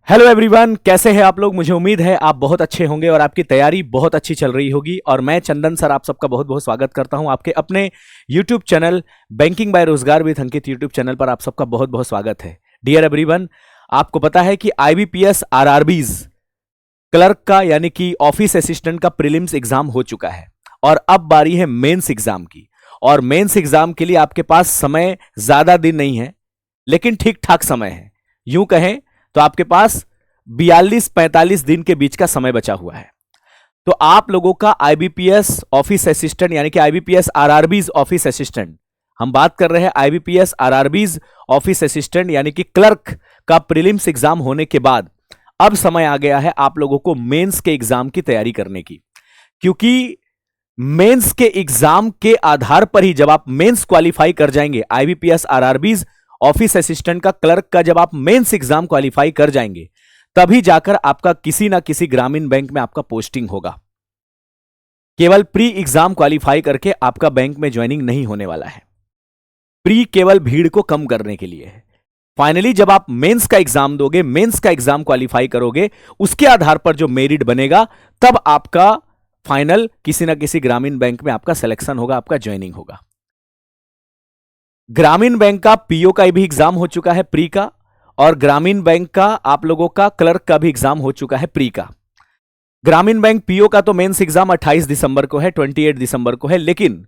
Hello everyone, कैसे हैं आप लोग। मुझे उम्मीद है आप बहुत अच्छे होंगे और आपकी तैयारी बहुत अच्छी चल रही होगी। और मैं चंदन सर आप सबका बहुत बहुत स्वागत करता हूं आपके अपने यूट्यूब चैनल बैंकिंग बाय रोजगार विद अंकित यूट्यूब चैनल पर आप सबका बहुत बहुत स्वागत है। डियर एवरीवन, आपको पता है कि आईबीपीएस आरआरबीज क्लर्क का यानी कि ऑफिस असिस्टेंट का प्रीलिम्स एग्जाम हो चुका है और अब बारी है मेंस एग्जाम की। और मेंस एग्जाम के लिए आपके पास समय ज्यादा दिन नहीं है, लेकिन ठीक ठाक समय है। यूं कहें तो आपके पास 42-45 दिन के बीच का समय बचा हुआ है। तो आप लोगों का आईबीपीएस ऑफिस असिस्टेंट यानी कि आईबीपीएस आरआरबीज ऑफिस असिस्टेंट, हम बात कर रहे हैं आईबीपीएस आरआरबीज ऑफिस असिस्टेंट यानी कि क्लर्क का प्रीलिम्स एग्जाम होने के बाद अब समय आ गया है आप लोगों को मेंस के एग्जाम की तैयारी करने की। क्योंकि मेंस के एग्जाम के आधार पर ही जब आप मेंस क्वालिफाई कर जाएंगे, आईबीपीएस आरआरबीज ऑफिस असिस्टेंट का क्लर्क का जब आप मेंस एग्जाम क्वालिफाई कर जाएंगे, तभी जाकर आपका किसी ना किसी ग्रामीण बैंक में आपका पोस्टिंग होगा। केवल प्री एग्जाम क्वालिफाई करके आपका बैंक में ज्वाइनिंग नहीं होने वाला है। प्री केवल भीड़ को कम करने के लिए है। फाइनली जब आप मेंस का एग्जाम दोगे, मेंस का एग्जाम क्वालिफाई करोगे, उसके आधार पर जो मेरिट बनेगा, तब आपका फाइनल किसी ना किसी ग्रामीण बैंक में आपका सिलेक्शन होगा, आपका ज्वाइनिंग होगा। ग्रामीण बैंक का पीओ का भी एग्जाम हो चुका है प्री का, और ग्रामीण बैंक का आप लोगों का क्लर्क का भी एग्जाम हो चुका है प्री का। ग्रामीण बैंक पीओ का तो मेंस एग्जाम 28 दिसंबर को है, 28 दिसंबर को है, लेकिन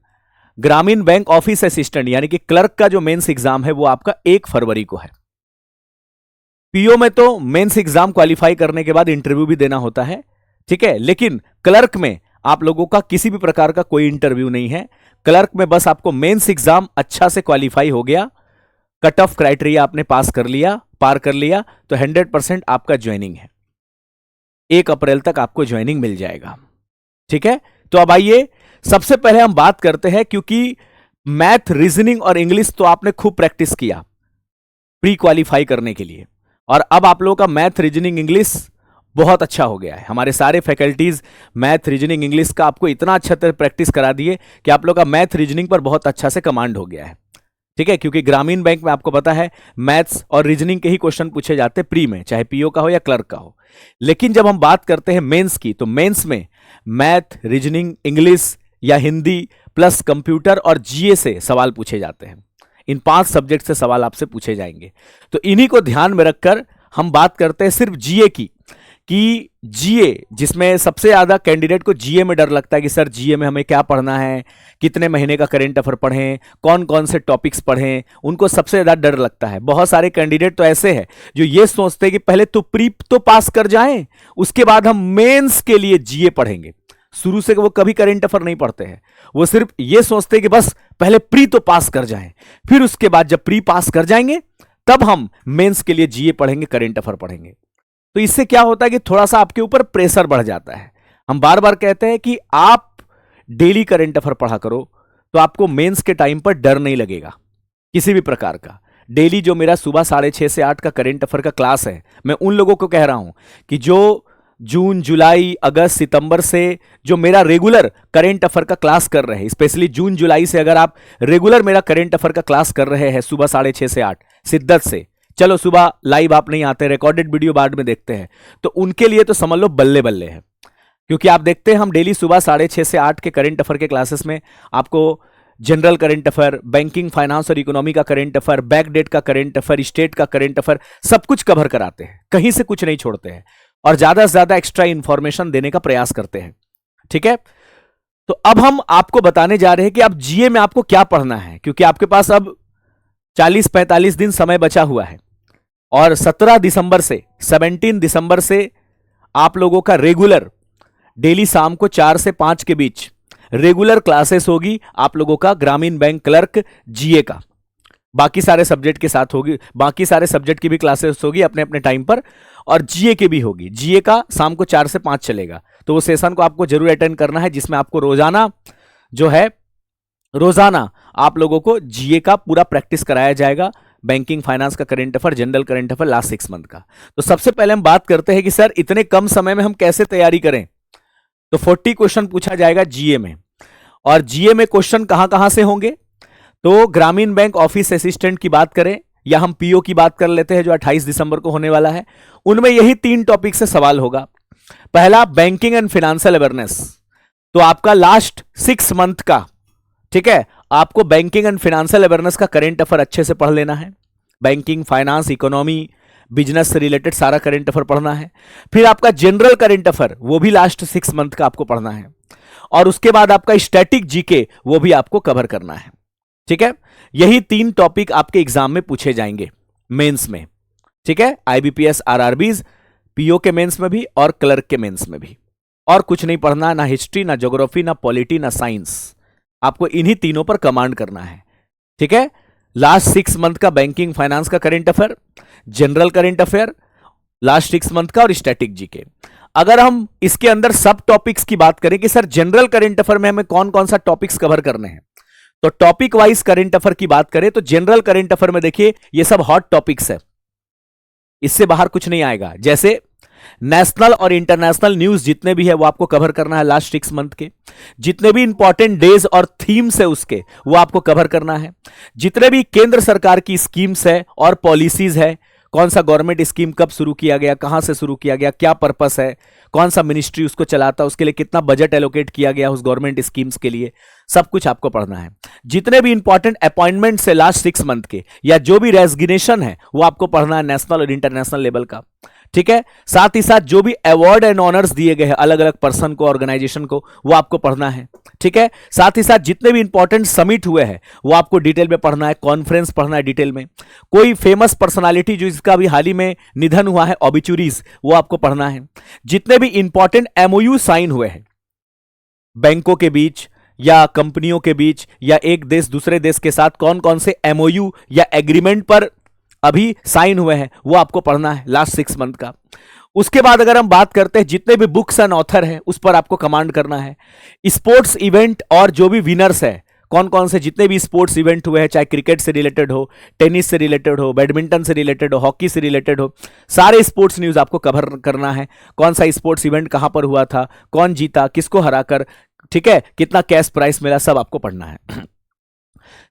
ग्रामीण बैंक ऑफिस असिस्टेंट यानी कि क्लर्क का जो मेंस एग्जाम है वो आपका 1 फरवरी को है। पीओ में तो मेंस एग्जाम क्वालिफाई करने के बाद इंटरव्यू भी देना होता है, ठीक है, लेकिन क्लर्क में आप लोगों का किसी भी प्रकार का कोई इंटरव्यू नहीं है। क्लर्क में बस आपको मेंस एग्जाम अच्छा से क्वालिफाई हो गया, कट ऑफ क्राइटेरिया आपने पार कर लिया, तो 100% आपका ज्वाइनिंग है। 1 अप्रैल तक आपको ज्वाइनिंग मिल जाएगा, ठीक है। तो अब आइए सबसे पहले हम बात करते हैं, क्योंकि मैथ, रीजनिंग और इंग्लिश तो आपने खूब प्रैक्टिस किया प्री क्वालिफाई करने के लिए, और अब आप लोगों का मैथ, रीजनिंग, इंग्लिश बहुत अच्छा हो गया है। हमारे सारे फैकल्टीज मैथ, रीजनिंग, इंग्लिश का आपको इतना अच्छा तरह प्रैक्टिस करा दिए कि आप लोग का मैथ, रीजनिंग पर बहुत अच्छा से कमांड हो गया है, ठीक है। क्योंकि ग्रामीण बैंक में आपको पता है मैथ्स और रीजनिंग के ही क्वेश्चन पूछे जाते हैं प्री में, चाहे पीओ का हो या क्लर्क का हो। लेकिन जब हम बात करते हैं मेंस की, तो मेंस में मैथ, रीजनिंग, इंग्लिश या हिंदी प्लस कंप्यूटर और जीए से सवाल पूछे जाते हैं। इन 5 सब्जेक्ट से सवाल आपसे पूछे जाएंगे। तो इन्हीं को ध्यान में रखकर हम बात करते हैं सिर्फ जीए की, कि जीए जिसमें सबसे ज्यादा कैंडिडेट को जीए में डर लगता है कि सर जीए में हमें क्या पढ़ना है, कितने महीने का करंट अफेयर पढ़ें, कौन कौन से टॉपिक्स पढ़ें, उनको सबसे ज्यादा डर लगता है। बहुत सारे कैंडिडेट तो ऐसे हैं जो ये सोचते हैं कि पहले तो प्री तो पास कर जाएं, उसके बाद हम मेंस के लिए जीए पढ़ेंगे। शुरू से वो कभी करंट अफेयर नहीं पढ़ते हैं, वो सिर्फ ये सोचते हैं कि बस पहले प्री तो पास कर जाएं, फिर उसके बाद जब प्री पास कर जाएंगे तब हम मेंस के लिए जीए पढ़ेंगे, करंट अफेयर पढ़ेंगे। तो इससे क्या होता है कि थोड़ा सा आपके ऊपर प्रेशर बढ़ जाता है। हम बार बार कहते हैं कि आप डेली करंट अफेयर पढ़ा करो, तो आपको मेंस के टाइम पर डर नहीं लगेगा किसी भी प्रकार का। डेली जो मेरा सुबह 6:30 से 8 का करंट अफेयर का क्लास है, मैं उन लोगों को कह रहा हूं कि जो जून, जुलाई, अगस्त, सितंबर से जो मेरा रेगुलर करंट अफेयर का क्लास कर रहे हैं, स्पेशली जून जुलाई से अगर आप रेगुलर मेरा करंट अफेयर का क्लास कर रहे हैं सुबह 6:30 से 8 शिद्दत से, चलो सुबह लाइव आप नहीं आते, रिकॉर्डेड वीडियो बाद में देखते हैं, तो उनके लिए तो समझ लो बल्ले बल्ले है। क्योंकि आप देखते हैं हम डेली सुबह 6:30 से 8 के करंट अफेयर के क्लासेस में आपको general current affair, banking, finance और इकोनॉमी का करंट अफेयर, बैक डेट का करंट अफेयर, स्टेट का करंट अफेयर, सब कुछ कवर कराते हैं, कहीं से कुछ नहीं छोड़ते हैं, और ज्यादा से ज्यादा एक्स्ट्रा इंफॉर्मेशन देने का प्रयास करते हैं, ठीक है। तो अब हम आपको बताने जा रहे हैं कि अब जीए में आपको क्या पढ़ना है, क्योंकि आपके पास अब 40-45 दिन समय बचा हुआ है, और 17 दिसंबर से आप लोगों का रेगुलर डेली शाम को 4 से 5 के बीच रेगुलर क्लासेस होगी आप लोगों का ग्रामीण बैंक क्लर्क जीए का। बाकी सारे सब्जेक्ट के साथ होगी, बाकी सारे सब्जेक्ट की भी क्लासेस होगी अपने अपने टाइम पर, और जीए की भी होगी। जीए का शाम को 4 से 5 चलेगा, तो वो सेशन को आपको जरूर अटेंड करना है, जिसमें आपको रोजाना जो है आप लोगों को जीए का पूरा प्रैक्टिस कराया जाएगा। बैंकिंग, फाइनेंस का current affair, general current affair last 6 month का। तो सबसे पहले हम बात करते हैं कि सर इतने कम समय में हम कैसे तैयारी करें। तो 40 क्वेश्चन पूछा जाएगा जीए में, और जीए में क्वेश्चन कहां कहां से होंगे, तो ग्रामीण बैंक ऑफिस असिस्टेंट की बात करें या हम पीओ की बात कर लेते हैं जो 28 दिसंबर को होने वाला है, उनमें यही 3 टॉपिक से सवाल होगा। पहला बैंकिंग एंड फाइनेंशियल अवेयरनेस, तो आपका लास्ट 6 मंथ का, ठीक है, आपको बैंकिंग एंड फाइनेंशियल अवेयरनेस का करंट अफेयर अच्छे से पढ़ लेना है। बैंकिंग, फाइनेंस, इकोनॉमी, बिजनेस से रिलेटेड सारा करंट अफेयर पढ़ना है। फिर आपका जनरल करंट अफेयर, वो भी लास्ट 6 मंथ का आपको पढ़ना है। और उसके बाद आपका स्टैटिक जीके, वो भी आपको कवर करना है। ठीक है, यही 3 टॉपिक आपके एग्जाम में पूछे जाएंगे मेंस में। ठीक है, आईबीपीएस, आरआरबीज, पीओ के मेंस में भी और क्लर्क के मेंस में भी। और कुछ नहीं पढ़ना, ना हिस्ट्री, ना ज्योग्राफी, ना पॉलिटी, ना साइंस। आपको इन्हीं तीनों पर कमांड करना है। ठीक है, लास्ट 6 मंथ का बैंकिंग फाइनेंस का current affair, general current affair last 6 month का और स्टैटिक जीके। अगर हम इसके अंदर सब टॉपिक्स की बात करें कि सर जनरल करंट अफेयर में हमें कौन कौन सा टॉपिक्स कवर करने हैं, तो टॉपिक वाइज करंट अफेयर की बात करें तो जनरल करंट अफेयर में देखिए ये सब हॉट टॉपिक्स है, इससे बाहर कुछ नहीं आएगा। जैसे नेशनल और इंटरनेशनल न्यूज जितने भी है वो आपको कवर करना है लास्ट 6 मंथ के। जितने भी इंपॉर्टेंट डेज और थीम्स है उसके, वो आपको कवर करना है। जितने भी केंद्र सरकार की स्कीम्स है और पॉलिसीज है, कौन सा गवर्नमेंट स्कीम कब शुरू किया गया, कहां से शुरू किया गया, क्या पर्पस है, कौन सा मिनिस्ट्री उसको चलाता है, उसके लिए कितना बजट एलोकेट किया गया उस गवर्नमेंट स्कीम्स के लिए, सब कुछ आपको पढ़ना है। जितने भी इंपॉर्टेंट अपॉइंटमेंट्स है लास्ट 6 मंथ के, या जो भी रेजिग्नेशन है वो आपको पढ़ना है नेशनल और इंटरनेशनल लेवल का। ठीक है, साथ ही साथ जो भी अवार्ड एंड ऑनर्स दिए गए हैं अलग अलग पर्सन को, ऑर्गेनाइजेशन को, वो आपको पढ़ना है। ठीक है, साथ ही साथ जितने भी इंपॉर्टेंट समिट हुए हैं वो आपको डिटेल में पढ़ना है, कॉन्फ्रेंस पढ़ना है डिटेल में। कोई फेमस पर्सनालिटी जो इसका भी हाल ही में निधन हुआ है, ऑबिचुरीज, वो आपको पढ़ना है। जितने भी इंपॉर्टेंट एमओयू साइन हुए हैं बैंकों के बीच या कंपनियों के बीच या एक देश दूसरे देश के साथ, कौन कौन से एमओयू या एग्रीमेंट पर अभी साइन हुए हैं, वो आपको पढ़ना है लास्ट 6 मंथ का। उसके बाद अगर हम बात करते हैं जितने भी बुक्स एंड ऑथर हैं उस पर आपको कमांड करना है। स्पोर्ट्स इवेंट और जो भी विनर्स है, कौन कौन से जितने भी स्पोर्ट्स इवेंट हुए हैं, चाहे क्रिकेट से रिलेटेड हो, टेनिस से रिलेटेड हो, बैडमिंटन से रिलेटेड हो, हॉकी से रिलेटेड हो, सारे स्पोर्ट्स न्यूज आपको कवर करना है। कौन सा स्पोर्ट्स इवेंट कहां पर हुआ था, कौन जीता, किसको हराकर, ठीक है, कितना कैश प्राइस मिला, सब आपको पढ़ना है।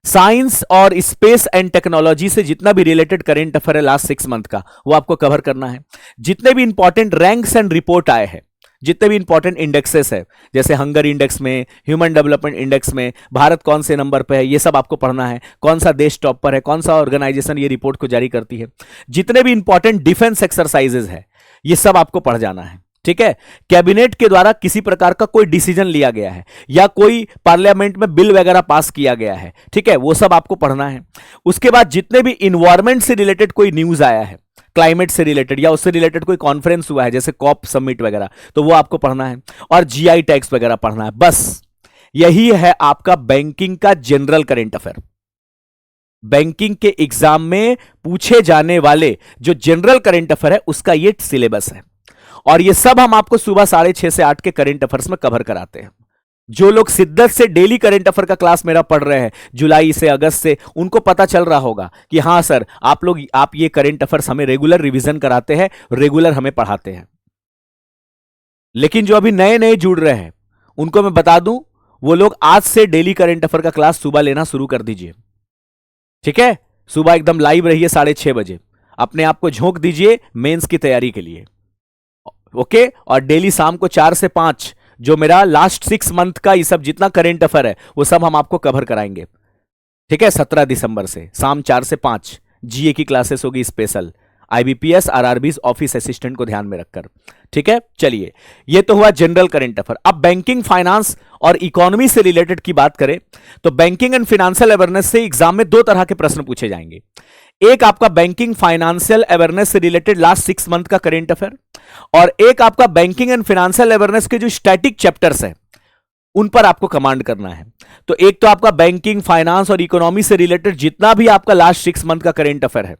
साइंस और स्पेस एंड टेक्नोलॉजी से जितना भी रिलेटेड करंट अफेयर है लास्ट 6 मंथ का, वो आपको कवर करना है। जितने भी इंपॉर्टेंट रैंक्स एंड रिपोर्ट आए हैं, जितने भी इंपॉर्टेंट इंडेक्सेस है, जैसे हंगर इंडेक्स में, ह्यूमन डेवलपमेंट इंडेक्स में भारत कौन से नंबर पे है, ये सब आपको पढ़ना है। कौन सा देश टॉप पर है, कौन सा ऑर्गेनाइजेशन ये रिपोर्ट को जारी करती है। जितने भी इंपॉर्टेंट डिफेंस एक्सरसाइजेज है, ये सब आपको पढ़ जाना है। ठीक है, कैबिनेट के द्वारा किसी प्रकार का कोई डिसीजन लिया गया है या कोई पार्लियामेंट में बिल वगैरह पास किया गया है, ठीक है, वो सब आपको पढ़ना है। उसके बाद जितने भी इन्वायरमेंट से रिलेटेड कोई न्यूज आया है, क्लाइमेट से रिलेटेड या उससे रिलेटेड कोई कॉन्फ्रेंस हुआ है जैसे कॉप समिट वगैरह, तो वो आपको पढ़ना है। और जीआई टैक्स वगैरह पढ़ना है। बस यही है आपका बैंकिंग का जनरल करंट अफेयर। बैंकिंग के एग्जाम में पूछे जाने वाले जो जनरल करंट अफेयर है उसका ये सिलेबस है। और ये सब हम आपको सुबह 6:30 से 8 के करंट अफेयर्स में कवर कराते हैं। जो लोग शिद्दत से डेली करंट अफेयर का क्लास मेरा पढ़ रहे हैं जुलाई से अगस्त से, उनको पता चल रहा होगा कि हाँ सर आप ये करंट अफेयर्स हमें रेगुलर रिवीजन कराते हैं, रेगुलर हमें पढ़ाते हैं। लेकिन जो अभी नए नए जुड़ रहे हैं उनको मैं बता दूं, वो लोग आज से डेली करंट अफेयर का क्लास सुबह लेना शुरू कर दीजिए। ठीक है, सुबह एकदम लाइव रहिए 6:30 बजे, अपने आप को झोंक दीजिए मेंस की तैयारी के लिए। ओके, और डेली शाम को 4 से 5 जो मेरा लास्ट 6 मंथ का ये सब जितना करंट अफेयर है वो सब हम आपको कवर कराएंगे। ठीक है, 17 दिसंबर से शाम 4 से 5 जीए की क्लासेस होगी special, IBPS RRBs office assistant को ध्यान में रखकर। ठीक है, चलिए ये तो हुआ जनरल करंट अफेयर। अब बैंकिंग, फाइनेंस और इकोनॉमी से रिलेटेड की बात करें तो बैंकिंग एंड फाइनेंशियल अवेयरनेस से एग्जाम में 2 तरह के प्रश्न पूछे जाएंगे। एक आपका बैंकिंग फाइनेंशियल अवेयरनेस से रिलेटेड लास्ट 6 मंथ का करंट अफेयर, और एक आपका बैंकिंग एंड फाइनेंशियल अवेयरनेस के जो स्टैटिक चैप्टर्स हैं उन पर आपको कमांड करना है। तो एक तो आपका बैंकिंग, फाइनेंस और इकोनॉमी से रिलेटेड जितना भी आपका लास्ट 6 मंथ का करंट अफेयर है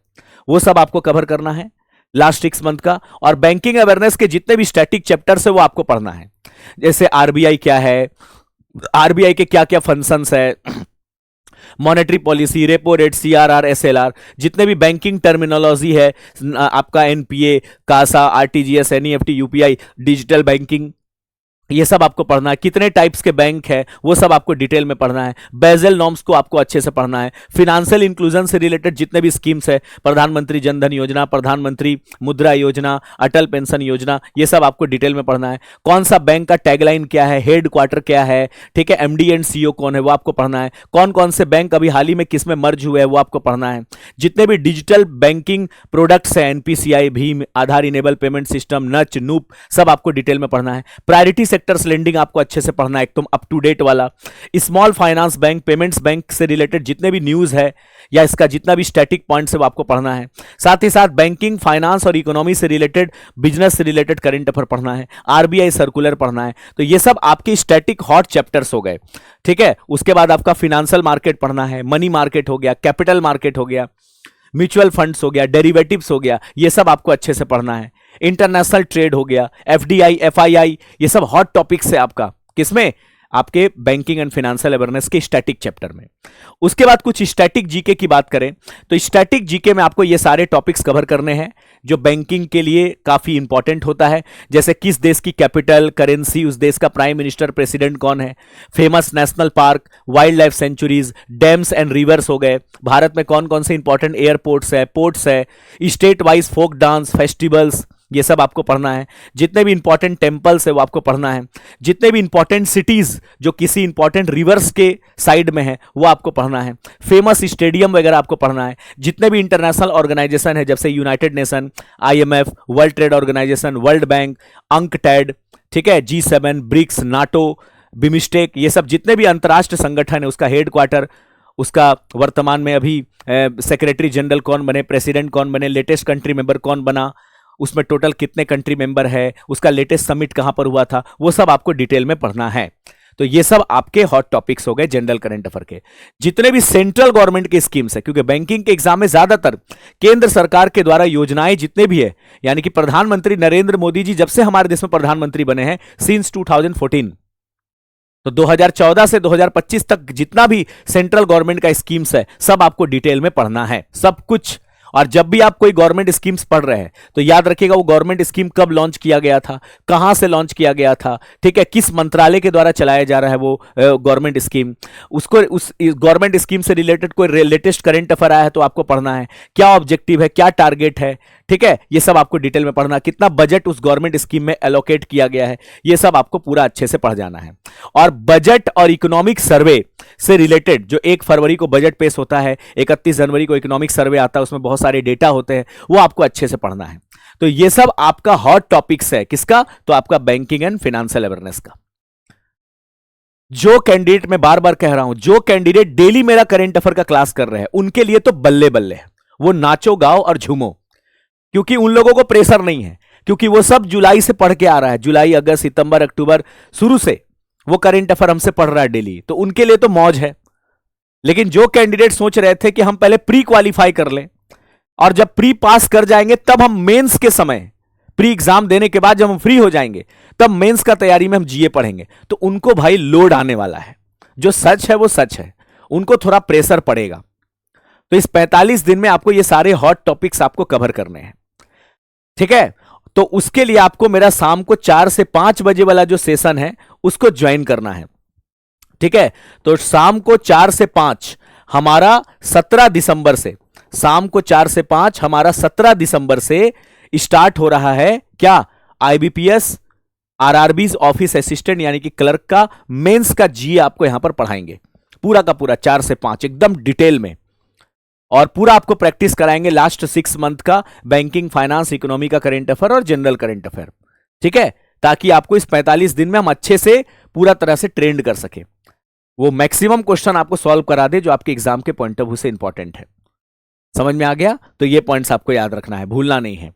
वो सब आपको कवर करना है लास्ट 6 मंथ का। और बैंकिंग अवेयरनेस के जितने भी स्टैटिक चैप्टर्स है वो आपको पढ़ना है। जैसे आरबीआई क्या है, आरबीआई के क्या क्या फंक्शंस है, monetary policy, repo rate, CRR, SLR, जितने भी बैंकिंग टर्मिनोलॉजी है, आपका NPA, CASA, RTGS, NEFT, UPI, digital banking, ये सब आपको पढ़ना है। कितने टाइप्स के बैंक है वो सब आपको डिटेल में पढ़ना है। बेजल नॉर्म्स को आपको अच्छे से पढ़ना है। फिनेंशियल इंक्लूजन से रिलेटेड जितने भी स्कीम्स है, प्रधानमंत्री जन धन योजना, प्रधानमंत्री मुद्रा योजना, अटल पेंशन योजना, ये सब आपको डिटेल में पढ़ना है। कौन सा बैंक का टैगलाइन क्या है, हेड क्वार्टर क्या है, ठीक है, एमडी एंड सीईओ कौन है वो आपको पढ़ना है। कौन कौन से बैंक अभी हाल ही में किस में मर्ज हुए हैं वो आपको पढ़ना है। जितने भी डिजिटल बैंकिंग प्रोडक्ट्स है, एनपीसीआई, भीम, आधार इनेबल पेमेंट सिस्टम, नच, नूप, सब आपको डिटेल में पढ़ना है। प्रायोरिटी सेक्टर्स लेंडिंग आपको अच्छे से पढ़ना है, एकदम अप टू डेट वाला। Small finance bank, payments bank से रिलेटेड जितने भी न्यूज है या इसका जितना भी स्टैटिक पॉइंट्स है वो आपको पढ़ना है। साथ ही साथ बैंकिंग, फाइनेंस और इकोनॉमी से रिलेटेड, बिजनेस से रिलेटेड करंट अफेयर पढ़ना है। आरबीआई सर्कुलर पढ़ना है। तो ये सब आपके स्टैटिक हॉट चैप्टर्स हो गए, ठीक है। उसके बाद आपका फिनेंशियल मार्केट पढ़ना है, मनी मार्केट हो गया, कैपिटल मार्केट हो गया, म्यूचुअल फंड्स हो गया, डेरिवेटिव्स हो गया, ये सब आपको अच्छे से पढ़ना है। इंटरनेशनल ट्रेड हो गया, एफडीआई, एफआईआई, ये सब हॉट टॉपिक्स है आपका किसमें, आपके बैंकिंग एंड फाइनेंशियल अवेयरनेस के स्टैटिक चैप्टर में। उसके बाद कुछ स्टैटिक जीके की बात करें तो स्टैटिक जीके में आपको ये सारे टॉपिक्स कवर करने हैं जो बैंकिंग के लिए काफी इंपॉर्टेंट होता है। जैसे किस देश की कैपिटल, करेंसी, उस देश का प्राइम मिनिस्टर, प्रेसिडेंट कौन है, famous national park, wild life sanctuaries, dams and rivers हो गए, भारत में कौन कौन से इंपॉर्टेंट एयरपोर्ट्स है, पोर्ट्स है, state wise folk dance, festivals, ये सब आपको पढ़ना है। जितने भी इंपॉर्टेंट टेंपल्स है वो आपको पढ़ना है। जितने भी इंपॉर्टेंट सिटीज जो किसी इंपॉर्टेंट रिवर्स के साइड में है वो आपको पढ़ना है। फेमस स्टेडियम वगैरह आपको पढ़ना है। जितने भी इंटरनेशनल ऑर्गेनाइजेशन है जैसे United Nation, IMF, World Trade Organization, World Bank, UNCTAD, ठीक है, G7, ब्रिक्स, नाटो, बिमिस्टेक, ये सब जितने भी अंतर्राष्ट्रीय संगठन है उसका हेड क्वार्टर, उसका वर्तमान में अभी सेक्रेटरी जनरल कौन बने, प्रेसिडेंट कौन बने, लेटेस्ट कंट्री मेंबर कौन बना, उसमें टोटल कितने कंट्री मेंबर है, उसका लेटेस्ट समिट कहां पर हुआ था, वो सब आपको डिटेल में पढ़ना है। तो ये सब आपके हॉट टॉपिक्स हो गए जनरल करंट अफेयर के। जितने भी सेंट्रल गवर्नमेंट की स्कीम्स है, क्योंकि बैंकिंग के एग्जाम में ज्यादातर केंद्र सरकार के द्वारा योजनाएं जितने भी है, यानी कि प्रधानमंत्री नरेंद्र मोदी जी जब से हमारे देश में प्रधानमंत्री बने हैं सिंस 2014, तो 2014 से 2025 तक जितना भी सेंट्रल गवर्नमेंट का स्कीम्स है सब आपको डिटेल में पढ़ना है, सब कुछ। और जब भी आप कोई गवर्नमेंट स्कीम्स पढ़ रहे हैं तो याद रखिएगा वो गवर्नमेंट स्कीम कब लॉन्च किया गया था, कहां से लॉन्च किया गया था, ठीक है, किस मंत्रालय के द्वारा चलाया जा रहा है वो गवर्नमेंट स्कीम, उसको उस गवर्नमेंट स्कीम से रिलेटेड कोई लेटेस्ट करंट अफेयर आया है तो आपको पढ़ना है, क्या ऑब्जेक्टिव है, क्या टारगेट है, ठीक है, ये सब आपको डिटेल में पढ़ना, कितना बजट उस गवर्नमेंट स्कीम में एलोकेट किया गया है, ये सब आपको पूरा अच्छे से पढ़ जाना है। और बजट और इकोनॉमिक सर्वे से रिलेटेड जो 1 फरवरी को बजट पेश होता है, 31 जनवरी को इकोनॉमिक सर्वे आता है, उसमें बहुत सारे डेटा होते हैं, वो आपको अच्छे से पढ़ना है। तो ये सब आपका हॉट टॉपिक्स है किसका, तो आपका बैंकिंग एंड फाइनेंशियल अवेयरनेस का। जो कैंडिडेट, मैं बार बार कह रहा हूं, जो कैंडिडेट डेली मेरा करंट अफेयर का क्लास कर रहे हैं उनके लिए तो बल्ले बल्ले है, वो नाचो गाओ और झूमो, क्योंकि उन लोगों को प्रेशर नहीं है, क्योंकि वो सब जुलाई से पढ़ के आ रहा है, जुलाई, अगस्त, सितंबर, अक्टूबर, शुरू से वो करंट अफेयर हमसे पढ़ रहा है डेली, तो उनके लिए तो मौज है। लेकिन जो कैंडिडेट सोच रहे थे कि हम पहले प्री क्वालिफाई कर लें और जब प्री पास कर जाएंगे तब हम मेंस के समय, प्री एग्जाम देने के बाद जब हम फ्री हो जाएंगे तब मेंस का तैयारी में हम जीए पढ़ेंगे, तो उनको भाई लोड आने वाला है। जो सच है वो सच है, उनको थोड़ा प्रेशर पड़ेगा। तो इस 45 दिन में आपको ये सारे हॉट टॉपिक्स आपको कवर करने हैं, ठीक है। तो उसके लिए आपको मेरा शाम को 4 से 5 बजे वाला जो सेशन है उसको ज्वाइन करना है, ठीक है। तो शाम को 4 से 5 हमारा 17 दिसंबर से, शाम को 4 से 5 हमारा 17 दिसंबर से स्टार्ट हो रहा है क्या, आईबीपीएस, आरआरबीज ऑफिस असिस्टेंट यानी कि क्लर्क का मेंस का जीए आपको यहां पर पढ़ाएंगे, पूरा का पूरा 4 से 5 एकदम डिटेल में, और पूरा आपको प्रैक्टिस कराएंगे लास्ट 6 मंथ का बैंकिंग, फाइनेंस, इकोनॉमी का करंट अफेयर और जनरल करंट अफेयर, ठीक है, ताकि आपको इस 45 दिन में हम अच्छे से पूरा तरह से ट्रेंड कर सके, वो मैक्सिमम क्वेश्चन आपको सॉल्व करा दे जो आपके एग्जाम के पॉइंट ऑफ व्यू से इंपॉर्टेंट है। समझ में आ गया, तो ये पॉइंट्स आपको याद रखना है, भूलना नहीं है।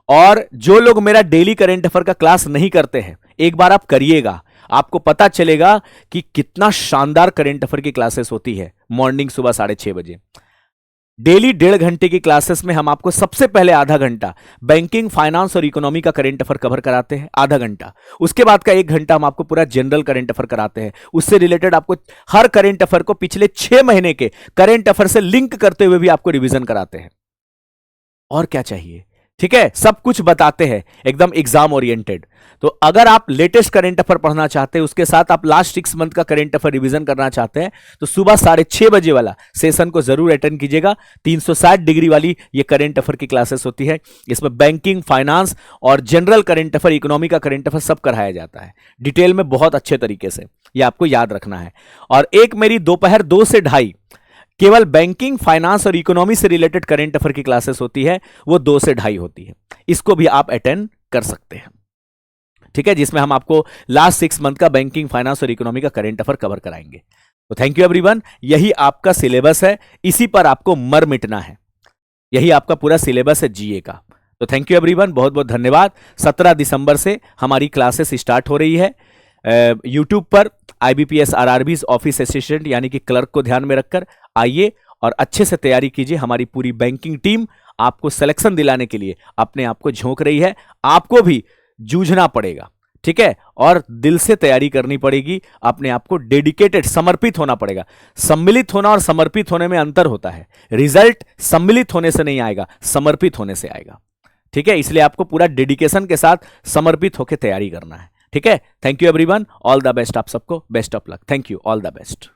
और जो लोग मेरा डेली करंट अफेयर का क्लास नहीं करते हैं, एक बार आप करिएगा, आपको पता चलेगा कि कितना शानदार करंट अफेयर की क्लासेस होती है। मॉर्निंग सुबह 6:30 बजे डेली 1.5 घंटे की क्लासेस में हम आपको सबसे पहले आधा घंटा बैंकिंग, फाइनेंस और इकोनॉमी का करंट अफेयर कवर कराते हैं, आधा घंटा। उसके बाद का 1 घंटा हम आपको पूरा जनरल करंट अफेयर कराते हैं, उससे रिलेटेड आपको हर करंट अफेयर को पिछले 6 महीने के करंट अफेयर से लिंक करते हुए भी आपको रिवीजन कराते हैं। और क्या चाहिए, ठीक है, सब कुछ बताते हैं, एकदम एग्जाम ओरिएंटेड। तो अगर आप लेटेस्ट करंट अफेयर पढ़ना चाहते हैं, उसके साथ आप लास्ट 6 मंथ का करंट अफेयर रिवीजन करना चाहते हैं, तो सुबह 6:30 बजे वाला सेशन को जरूर अटेंड कीजिएगा। 360 डिग्री वाली ये करंट अफेयर की क्लासेस होती है। इसमें बैंकिंग, फाइनेंस और जनरल करंट अफेयर, इकोनॉमी का करंट अफेयर सब कराया जाता है डिटेल में, बहुत अच्छे तरीके से। ये आपको याद रखना है। और एक मेरी दोपहर 2 से 2:30 केवल बैंकिंग, फाइनेंस और इकोनॉमी से रिलेटेड करंट अफेयर की क्लासेस होती है, वो 2 से 2:30 होती है। इसको भी आप अटेंड कर सकते हैं, ठीक है, जिसमें हम आपको लास्ट 6 मंथ का बैंकिंग, फाइनेंस और इकोनॉमी का करंट अफेयर कवर कराएंगे। तो थैंक यू एवरीवन, यही आपका सिलेबस है, इसी पर आपको मर मिटना है। यही आपका पूरा सिलेबस है जीए का। तो थैंक यू एवरीवन, बहुत बहुत धन्यवाद। 17 दिसंबर से हमारी क्लासेस स्टार्ट हो रही है यूट्यूब पर। IBPS RRBs ऑफिस असिस्टेंट यानी कि क्लर्क को ध्यान में रखकर आइए और अच्छे से तैयारी कीजिए। हमारी पूरी बैंकिंग टीम आपको सिलेक्शन दिलाने के लिए अपने आप को झोंक रही है। आपको भी जूझना पड़ेगा, ठीक है, और दिल से तैयारी करनी पड़ेगी। अपने आप को डेडिकेटेड, समर्पित होना पड़ेगा। सम्मिलित होना और समर्पित होने में अंतर होता है। रिजल्ट सम्मिलित होने से नहीं आएगा, समर्पित होने से आएगा, ठीक है। इसलिए आपको पूरा डेडिकेशन के साथ समर्पित होकर तैयारी करना है, ठीक है। Thank you everyone, all the best आप सबको, best of luck. Thank you, all the best.